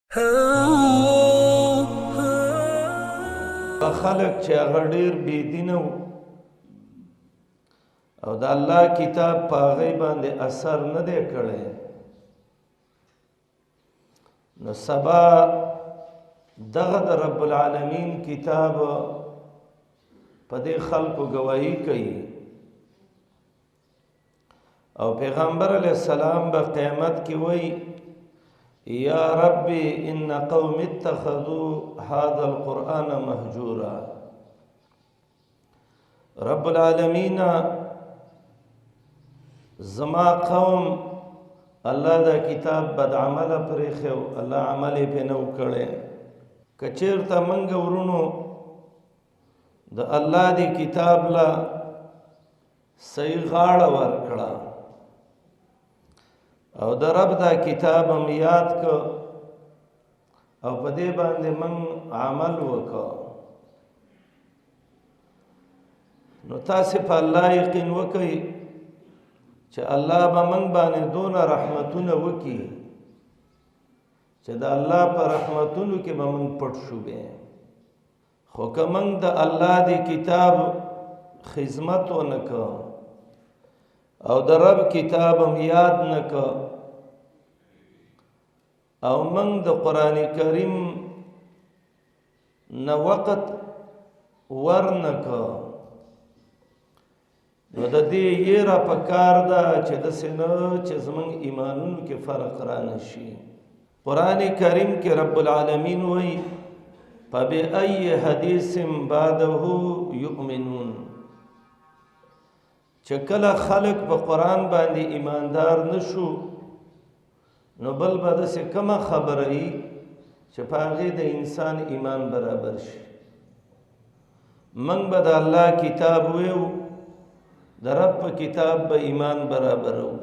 خلق چې هغه ډېر بېدینه وو او د الله کتاب په هغوی باندې اثر نه دی کړی، نو سبا دغه د رب العالمین کتاب په دې خلقو گواهی کوي او پیغمبر علیہ السلام به قیامت کې وایي یا ربی ان قوم اتخذوا هذا القرآن مهجورا. رب العالمین زما قوم الله دا کتاب بد عمل پرېښی و، الله عمل یې پې نه و کړی. که چېرته موږ ورونو د الله دې کتاب له صحیح غاړه ورکړه او د رب دا کتاب هم یاد که او په دې باندې من عمل وکړه، نو تاسې په الله یقین وکئ چې الله به من باندې دونه رحمتونه وکړي چې د الله په رحمتونو کې به من پټ شو بیا. خو که من د الله دې کتاب خدمت ونه که او د رب کتاب هم یاد نه که او من د قرآن کریم نه وقت ور نه که، نو د دې یېره پکار ده چې داسې نه چې زموږ ایمانونو کې فرق را نشي. قرآن کریم کې رب العالمین وایي فبأي حدیث بعده یؤمنون، چې کله خلق په قرآن باندې ایماندار نشو نو بل به داسې کومه خبره وي چې په هغې د انسان ایمان برابر شي. موږ به د الله کتاب ویو، د رب په کتاب به ایمان برابر وو.